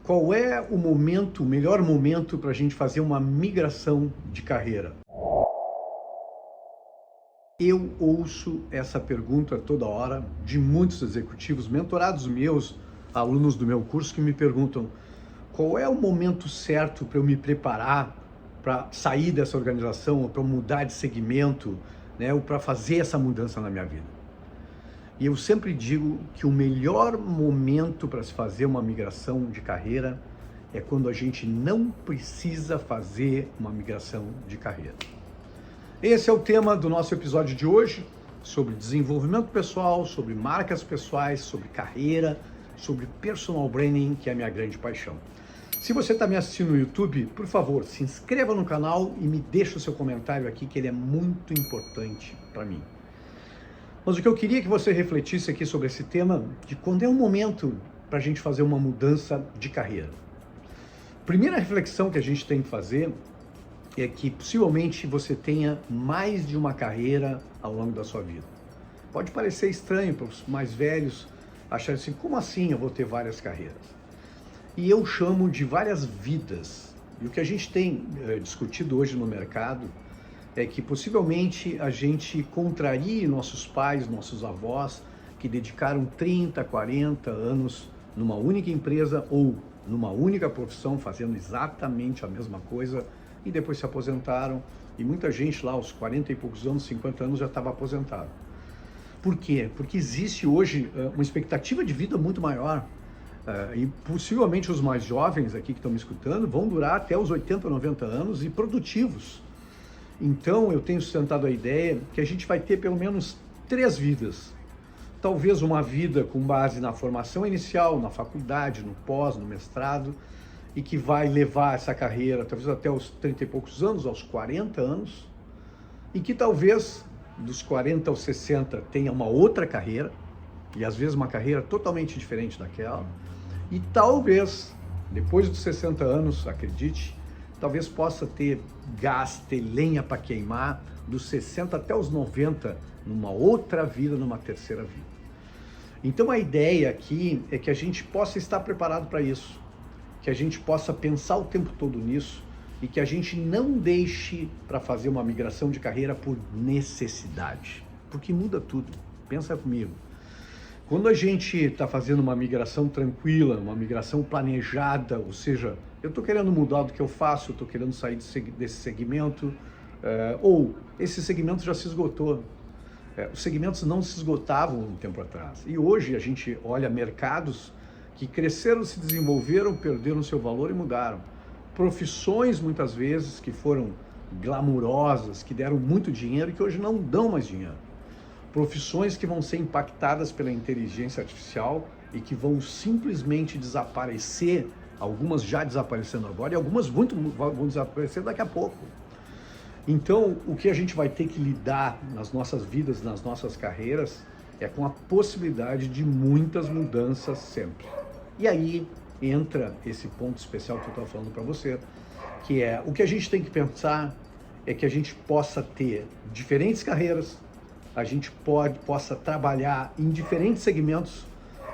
Qual é o momento, o melhor momento para a gente fazer uma migração de carreira? Eu ouço essa pergunta toda hora de muitos executivos, mentorados meus, alunos do meu curso que me perguntam qual é o momento certo para eu me preparar para sair dessa organização, ou para mudar de segmento, né, ou para fazer essa mudança na minha vida. E eu sempre digo que o melhor momento para se fazer uma migração de carreira é quando a gente não precisa fazer uma migração de carreira. Esse é o tema do nosso episódio de hoje, sobre desenvolvimento pessoal, sobre marcas pessoais, sobre carreira, sobre personal branding, que é a minha grande paixão. Se você está me assistindo no YouTube, por favor, se inscreva no canal e me deixe o seu comentário aqui, que ele é muito importante para mim. Mas o que eu queria que você refletisse aqui sobre esse tema, de quando é o momento para a gente fazer uma mudança de carreira. Primeira reflexão que a gente tem que fazer é que possivelmente você tenha mais de uma carreira ao longo da sua vida. Pode parecer estranho para os mais velhos achar assim, como assim eu vou ter várias carreiras? E eu chamo de várias vidas. E o que a gente tem discutido hoje no mercado é que possivelmente a gente contrarie nossos pais, nossos avós, que dedicaram 30, 40 anos numa única empresa ou numa única profissão, fazendo exatamente a mesma coisa, e depois se aposentaram, e muita gente lá aos 40 e poucos anos, 50 anos, já estava aposentado. Por quê? Porque existe hoje uma expectativa de vida muito maior, e possivelmente os mais jovens aqui que estão me escutando vão durar até os 80, 90 anos e produtivos. Então eu tenho sustentado a ideia que a gente vai ter pelo menos 3 vidas. Talvez uma vida com base na formação inicial, na faculdade, no pós, no mestrado, e que vai levar essa carreira talvez até os 30 e poucos anos, aos 40 anos, e que talvez dos 40 aos 60 tenha uma outra carreira, e às vezes uma carreira totalmente diferente daquela, e talvez, depois dos 60 anos, acredite, talvez possa ter gás, ter lenha para queimar dos 60 até os 90, numa outra vida, numa terceira vida. Então a ideia aqui é que a gente possa estar preparado para isso, que a gente possa pensar o tempo todo nisso e que a gente não deixe para fazer uma migração de carreira por necessidade, porque muda tudo. Pensa comigo. Quando a gente está fazendo uma migração tranquila, uma migração planejada, ou seja, eu estou querendo mudar do que eu faço, eu estou querendo sair desse segmento, ou esse segmento já se esgotou. Os segmentos não se esgotavam um tempo atrás. E hoje a gente olha mercados que cresceram, se desenvolveram, perderam seu valor e mudaram. Profissões, muitas vezes, que foram glamourosas, que deram muito dinheiro e que hoje não dão mais dinheiro. Profissões que vão ser impactadas pela inteligência artificial e que vão simplesmente desaparecer, algumas já desaparecendo agora e algumas vão desaparecer daqui a pouco. Então, o que a gente vai ter que lidar nas nossas vidas, nas nossas carreiras, é com a possibilidade de muitas mudanças sempre. E aí entra esse ponto especial que eu estava falando para você, que é o que a gente tem que pensar é que a gente possa ter diferentes carreiras, a gente possa trabalhar em diferentes segmentos,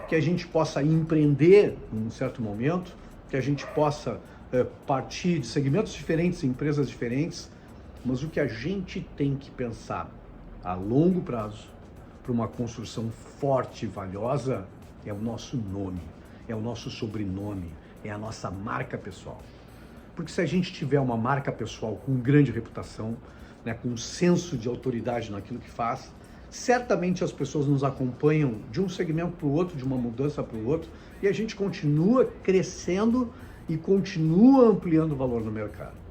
que a gente possa empreender em um certo momento, que a gente possa partir de segmentos diferentes, empresas diferentes, mas o que a gente tem que pensar a longo prazo, para uma construção forte e valiosa, é o nosso nome, é o nosso sobrenome, é a nossa marca pessoal. Porque se a gente tiver uma marca pessoal com grande reputação, né, com um senso de autoridade naquilo que faz, certamente as pessoas nos acompanham de um segmento para o outro, de uma mudança para o outro, e a gente continua crescendo e continua ampliando o valor no mercado.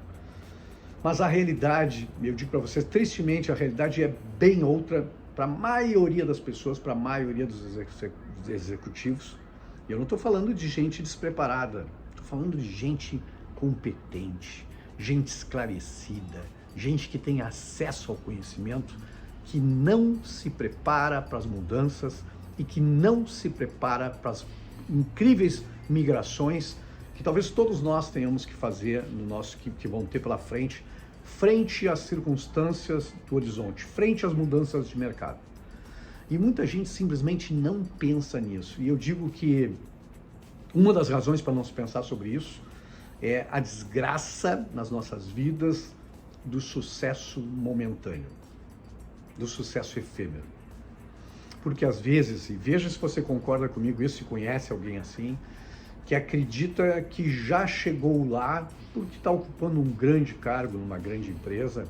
Mas a realidade, eu digo para vocês, tristemente, a realidade é bem outra para a maioria das pessoas, para a maioria dos executivos. E eu não estou falando de gente despreparada, estou falando de gente competente, gente esclarecida, gente que tem acesso ao conhecimento, que não se prepara para as mudanças e que não se prepara para as incríveis migrações que talvez todos nós tenhamos que fazer no nosso que vão ter pela frente, frente às circunstâncias do horizonte, frente às mudanças de mercado. E muita gente simplesmente não pensa nisso. E eu digo que Uma das razões para não se pensar sobre isso é a desgraça nas nossas vidas do sucesso momentâneo, do sucesso efêmero. Porque às vezes, e veja se você concorda comigo, se conhece alguém assim, que acredita que já chegou lá porque está ocupando um grande cargo numa grande empresa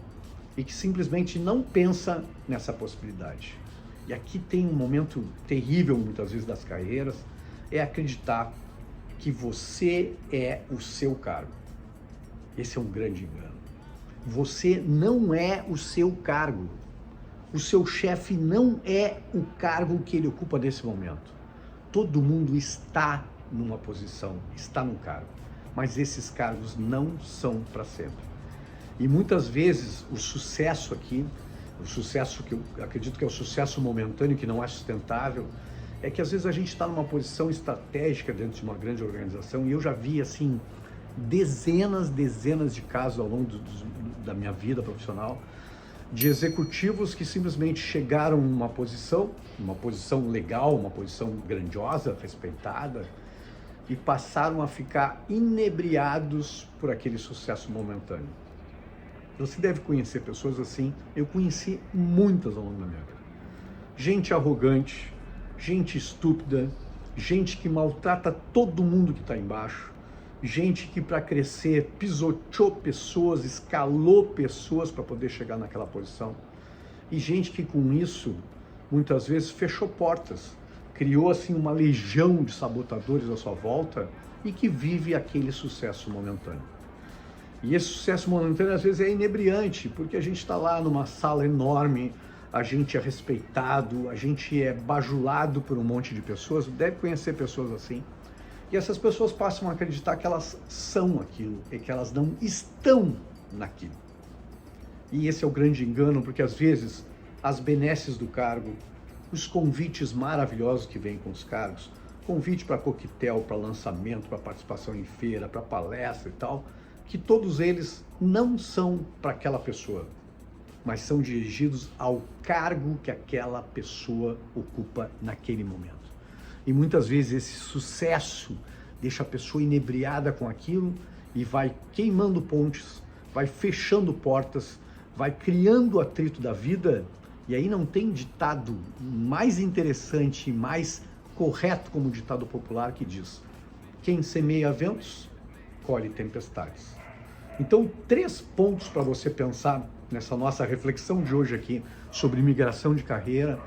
e que simplesmente não pensa nessa possibilidade. E aqui tem um momento terrível, muitas vezes, das carreiras, é acreditar que você é o seu cargo. Esse é um grande engano. Você não é o seu cargo. O seu chefe não é o cargo que ele ocupa nesse momento. Todo mundo está numa posição, está num cargo, mas esses cargos não são para sempre. E muitas vezes o sucesso aqui, o sucesso que eu acredito que é o sucesso momentâneo, que não é sustentável, é que às vezes a gente está numa posição estratégica dentro de uma grande organização, e eu já vi assim dezenas de casos ao longo da minha vida profissional, de executivos que simplesmente chegaram numa posição legal, uma posição grandiosa, respeitada, e passaram a ficar inebriados por aquele sucesso momentâneo. Você deve conhecer pessoas assim, eu conheci muitas ao longo da minha vida. Gente arrogante, gente estúpida, gente que maltrata todo mundo que está embaixo, gente que para crescer pisoteou pessoas, escalou pessoas para poder chegar naquela posição, e gente que com isso muitas vezes fechou portas, criou assim uma legião de sabotadores à sua volta e que vive aquele sucesso momentâneo. E esse sucesso momentâneo às vezes é inebriante, porque a gente está lá numa sala enorme, a gente é respeitado, a gente é bajulado por um monte de pessoas, deve conhecer pessoas assim, e essas pessoas passam a acreditar que elas são aquilo e que elas não estão naquilo. E esse é o grande engano, porque às vezes as benesses do cargo, os convites maravilhosos que vêm com os cargos, convite para coquetel, para lançamento, para participação em feira, para palestra e tal, que todos eles não são para aquela pessoa, mas são dirigidos ao cargo que aquela pessoa ocupa naquele momento. E muitas vezes esse sucesso deixa a pessoa inebriada com aquilo e vai queimando pontes, vai fechando portas, vai criando o atrito da vida. E aí não tem ditado mais interessante e mais correto como o ditado popular que diz: quem semeia ventos, colhe tempestades. Então, 3 pontos para você pensar nessa nossa reflexão de hoje aqui sobre migração de carreira.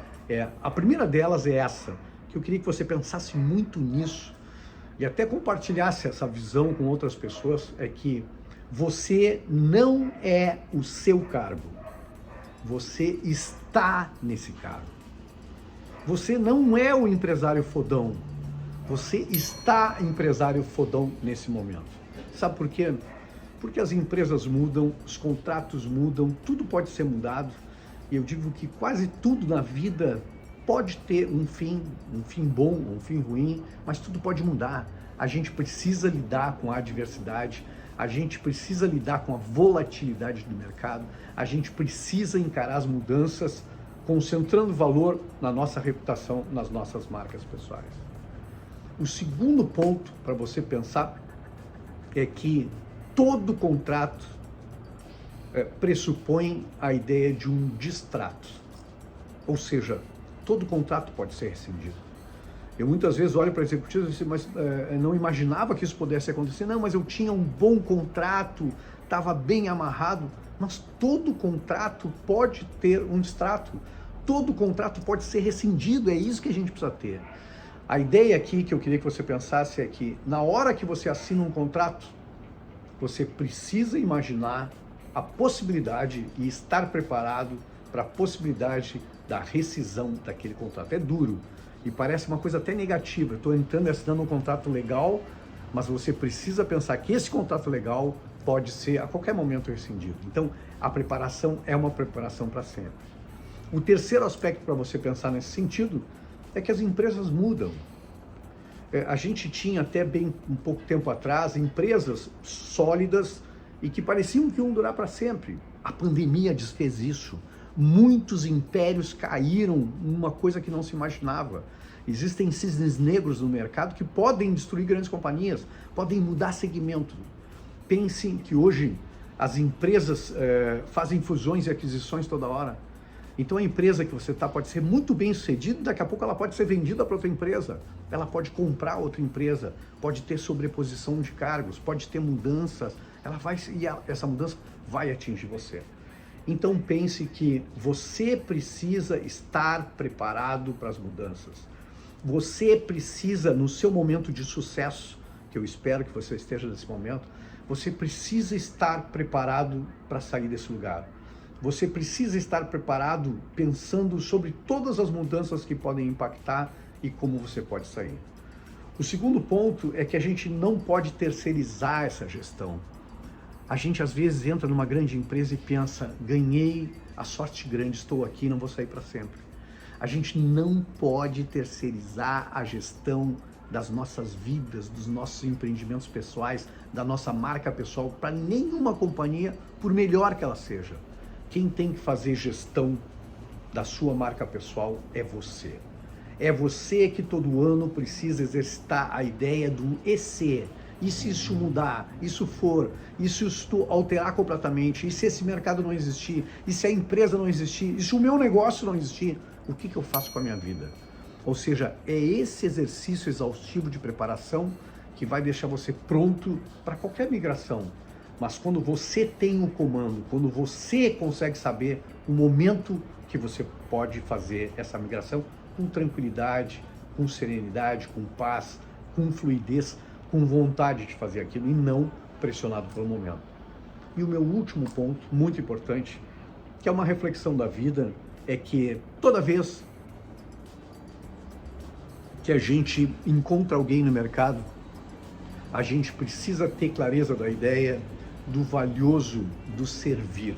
A primeira delas é essa, que eu queria que você pensasse muito nisso e até compartilhasse essa visão com outras pessoas, é que você não é o seu cargo. Você está nesse cargo. Você não é o empresário fodão. Você está empresário fodão nesse momento. Sabe por quê? Porque as empresas mudam, os contratos mudam, tudo pode ser mudado. E eu digo que quase tudo na vida pode ter um fim bom, um fim ruim, mas tudo pode mudar. A gente precisa lidar com a adversidade, a gente precisa lidar com a volatilidade do mercado, a gente precisa encarar as mudanças concentrando valor na nossa reputação, nas nossas marcas pessoais. O segundo ponto para você pensar é que todo contrato pressupõe a ideia de um distrato, ou seja, todo contrato pode ser rescindido. Eu muitas vezes olho para executivos e digo, mas não imaginava que isso pudesse acontecer. Não, mas eu tinha um bom contrato, estava bem amarrado. Mas todo contrato pode ter um distrato. Todo contrato pode ser rescindido, é isso que a gente precisa ter. A ideia aqui que eu queria que você pensasse é que na hora que você assina um contrato, você precisa imaginar a possibilidade e estar preparado para a possibilidade da rescisão daquele contrato. É duro. E parece uma coisa até negativa. Eu estou entrando e assinando um contrato legal, mas você precisa pensar que esse contrato legal pode ser a qualquer momento rescindido. Então, a preparação é uma preparação para sempre. O terceiro aspecto para você pensar nesse sentido é que as empresas mudam. A gente tinha até bem um pouco tempo atrás empresas sólidas e que pareciam que iam durar para sempre. A pandemia desfez isso. Muitos impérios caíram numa coisa que não se imaginava. Existem cisnes negros no mercado que podem destruir grandes companhias, podem mudar segmento. Pensem que hoje as empresas fazem fusões e aquisições toda hora. Então a empresa que você está pode ser muito bem sucedida, daqui a pouco ela pode ser vendida para outra empresa, ela pode comprar outra empresa, pode ter sobreposição de cargos, pode ter mudanças, essa mudança vai atingir você. Então pense que você precisa estar preparado para as mudanças. Você precisa, no seu momento de sucesso, que eu espero que você esteja nesse momento, você precisa estar preparado para sair desse lugar. Você precisa estar preparado pensando sobre todas as mudanças que podem impactar e como você pode sair. O segundo ponto é que a gente não pode terceirizar essa gestão. A gente às vezes entra numa grande empresa e pensa, ganhei a sorte grande, estou aqui, não vou sair para sempre. A gente não pode terceirizar a gestão das nossas vidas, dos nossos empreendimentos pessoais, da nossa marca pessoal para nenhuma companhia, por melhor que ela seja. Quem tem que fazer gestão da sua marca pessoal é você. É você que todo ano precisa exercitar a ideia do e se. E se isso mudar, isso for, e se isso alterar completamente, e se esse mercado não existir, e se a empresa não existir, e se o meu negócio não existir, o que eu faço com a minha vida? Ou seja, é esse exercício exaustivo de preparação que vai deixar você pronto para qualquer migração. Mas quando você tem o comando, quando você consegue saber o momento que você pode fazer essa migração com tranquilidade, com serenidade, com paz, com fluidez, com vontade de fazer aquilo e não pressionado pelo momento. E o meu último ponto, muito importante, que é uma reflexão da vida, é que toda vez que a gente encontra alguém no mercado, a gente precisa ter clareza da ideia do valioso do servir.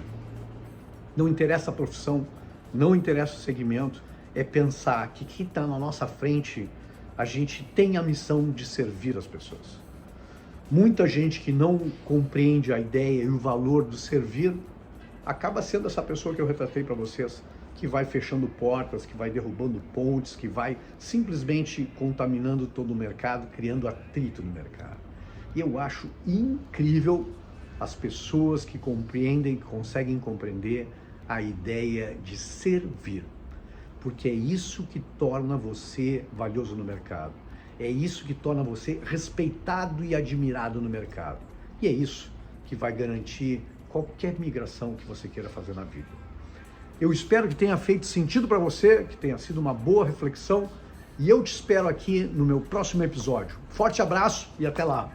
Não interessa a profissão, não interessa o segmento, é pensar que quem está na nossa frente, a gente tem a missão de servir as pessoas. Muita gente que não compreende a ideia e o valor do servir, acaba sendo essa pessoa que eu retratei para vocês, que vai fechando portas, que vai derrubando pontes, que vai simplesmente contaminando todo o mercado, criando atrito no mercado. E eu acho incrível as pessoas que compreendem, que conseguem compreender a ideia de servir, porque é isso que torna você valioso no mercado, é isso que torna você respeitado e admirado no mercado, e é isso que vai garantir qualquer migração que você queira fazer na vida. Eu espero que tenha feito sentido para você, que tenha sido uma boa reflexão, e eu te espero aqui no meu próximo episódio. Forte abraço e até lá!